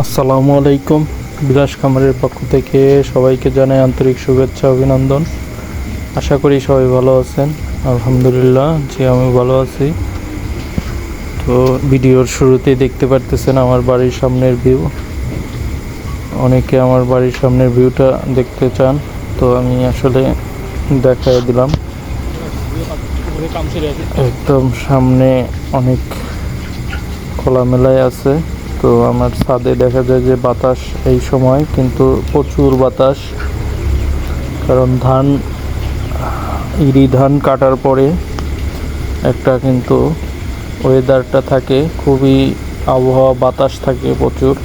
আসসালামু আলাইকুম। বিলাস খামারের পক্ষ থেকে সবাইকে জানাই আন্তরিক শুভেচ্ছা অভিনন্দন। আশা করি সবাই ভালো আছেন। আলহামদুলিল্লাহ যে আমি ভালো আছি। তো ভিডিওর শুরুতেই দেখতে পারতেছেন আমার বাড়ির সামনের ভিউ। অনেকে আমার বাড়ির সামনের ভিউটা দেখতে চান, তো আমি আসলে দেখাই দিলাম। একদম সামনে অনেক খোলামেলায় আছে। তো আমার ছাদে দেখা যায় যে বাতাস এই সময় কিন্তু প্রচুর বাতাস, কারণ ইরি ধান কাটার পরে একটা কিন্তু ওয়েদারটা থাকে, খুবই আবহাওয়া বাতাস থাকে প্রচুর।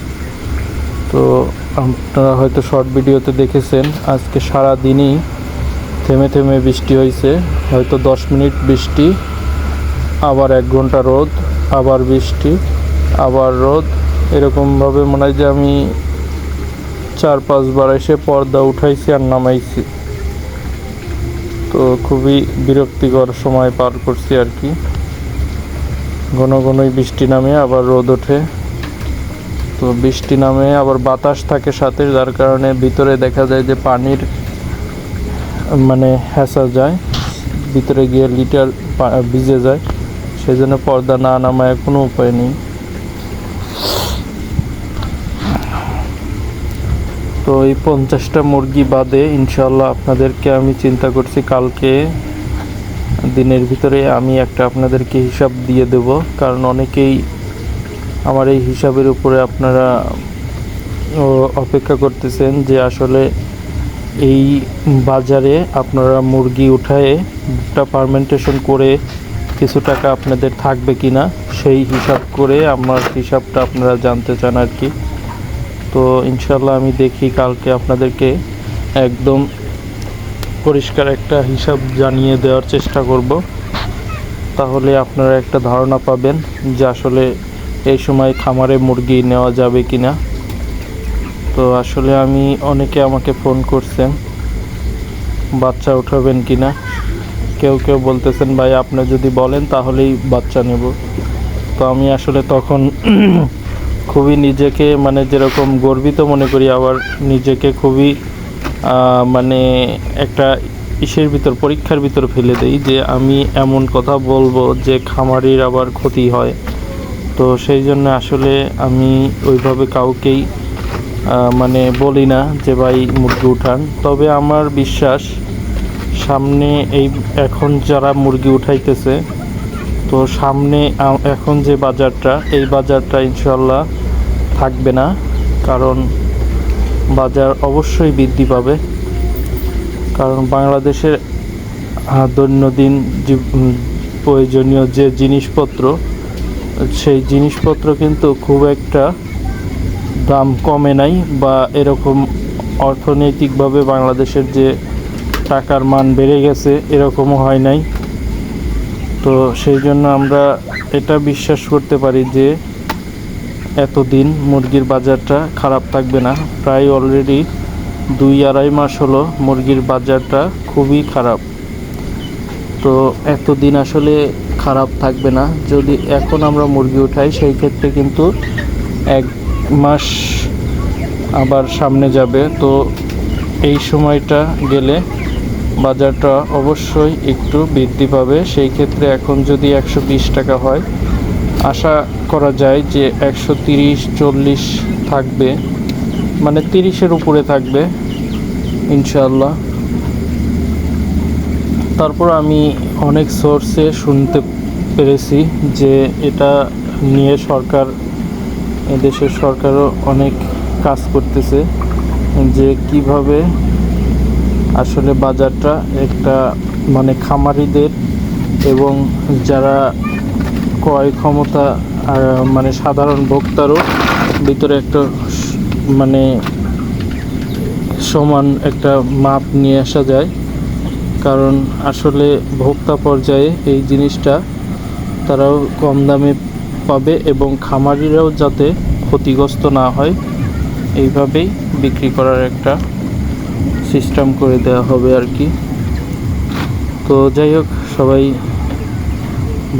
তো আপনারা হয়তো শর্ট ভিডিওতে দেখেছেন আজকে সারা দিনই থেমে থেমে বৃষ্টি হয়েছে, হয়তো 10 মিনিট বৃষ্টি, আবার 1 ঘন্টা রোদ, আবার বৃষ্টি, আবার রোদ। এরকমভাবে মনে হয় যে আমি 4-5 বার এসে পর্দা উঠাইছি আর নামাইছি। তো খুবই বিরক্তিকর সময় পার করছি আর কি। ঘন ঘনই বৃষ্টি নামে আবার রোদ ওঠে, তো বৃষ্টি নামে আবার বাতাস থাকে সাথে, যার কারণে ভিতরে দেখা যায় যে পানির হেঁচা যায়, ভিতরে গিয়ে লিটার ভিজে যায়। সেই জন্য পর্দা না নামায় কোনো উপায় নেই। তো এই 50টা মুরগি বাদে ইনশাল্লাহ আপনাদেরকে আমি চিন্তা করছি কালকে দিনের ভিতরে আমি একটা আপনাদেরকে হিসাব দিয়ে দেব, কারণ অনেকেই আমার এই হিসাবের উপরে আপনারা অপেক্ষা করতেছেন যে আসলে এই বাজারে আপনারা মুরগি উঠায়ে পারমেন্টেশন করে কিছু টাকা আপনাদের থাকবে কি না, সেই হিসাব করে আমার হিসাবটা আপনারা জানতে চান আর কি। তো ইনশাল্লাহ আমি দেখি কালকে আপনাদেরকে একদম পরিষ্কার একটা হিসাব জানিয়ে দেওয়ার চেষ্টা করব, তাহলে আপনারা একটা ধারণা পাবেন যে আসলে এই সময় খামারে মুরগি নেওয়া যাবে কি না। তো আসলে অনেকে আমাকে ফোন করছেন বাচ্চা উঠাবেন কি না, কেউ কেউ বলতেছেন ভাই আপনি যদি বলেন তাহলেই বাচ্চা নেব। তো আমি আসলে তখন খুবই নিজেকে যেরকম গর্বিত মনে করি, আবার নিজেকে খুবই একটা পরীক্ষার ভিতর ফেলে দেই যে আমি এমন কথা বলবো যে খামারির আবার ক্ষতি হয়। তো সেই জন্য আসলে আমি ওইভাবে কাউকেই বলি না যে ভাই মুরগি উঠান। তবে আমার বিশ্বাস সামনে এখন যারা মুরগি উঠাইতেছে, তো সামনে এখন যে বাজারটা, এই বাজারটা ইনশাল্লাহ থাকবে না, কারণ বাজার অবশ্যই বৃদ্ধি পাবে। কারণ বাংলাদেশের দৈনন্দিন প্রয়োজনীয় যে জিনিসপত্র, সেই জিনিসপত্র কিন্তু খুব একটা দাম কমে নাই, বা এরকম অর্থনৈতিকভাবে বাংলাদেশের যে টাকার মান বেড়ে গেছে এরকমও হয় নাই। তো সেই জন্য আমরা এটা বিশ্বাস করতে পারি যে এতদিন মুরগির বাজারটা খারাপ থাকবে না। প্রায় অলরেডি 2-2.5 মাস হলো মুরগির বাজারটা খুবই খারাপ। তো এতদিন আসলে খারাপ থাকবে না। যদি এখন আমরা মুরগি উঠাই সেই ক্ষেত্রে কিন্তু 1 মাস আবার সামনে যাবে। তো এই সময়টা গেলে বাজারটা অবশ্যই একটু বৃদ্ধি পাবে। সেই ক্ষেত্রে এখন যদি 120 টাকা হয়, আশা করা যায় যে 130-140 থাকবে, 30-এর উপরে থাকবে ইনশাআল্লাহ। তারপর আমি অনেক সোর্সে শুনতে পেরেছি যে এটা নিয়ে এদেশের সরকারও অনেক কাজ করতেছে, যে কিভাবে আসলে বাজারটা একটা খামারিদের এবং যারা ক্রয় ক্ষমতা আর সাধারণ ভোক্তারও ভিতরে একটা সমান একটা মাপ নিয়ে আসা যায়। কারণ আসলে ভোক্তা পর্যায়ে এই জিনিসটা তারাও কম দামে পাবে এবং খামারিরাও যাতে ক্ষতিগ্রস্ত না হয়, এইভাবেই বিক্রি করার একটা সিস্টেম করে দেওয়া হবে আর কি। তো যাই হোক, সবাই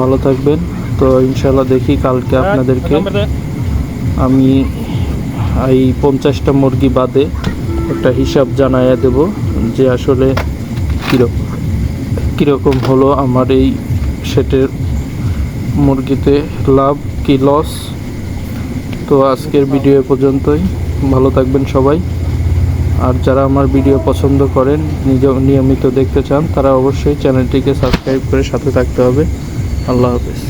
ভালো থাকবেন। তো ইনশাল্লাহ দেখি কালকে আপনাদেরকে আমি এই 50টা মুরগি বাদে একটা হিসাব জানাইয়া দেব যে আসলে কীরকম হলো আমার এই সেটের মুরগিতে লাভ কি লস। তো আজকের ভিডিও এ পর্যন্তই। ভালো থাকবেন সবাই। আর যারা আমার ভিডিও পছন্দ করেন, নিয়মিত দেখতে চান, তারা অবশ্যই চ্যানেলটিকে সাবস্ক্রাইব করে সাথে থাকতে হবে। আল্লাহ হাফেজ।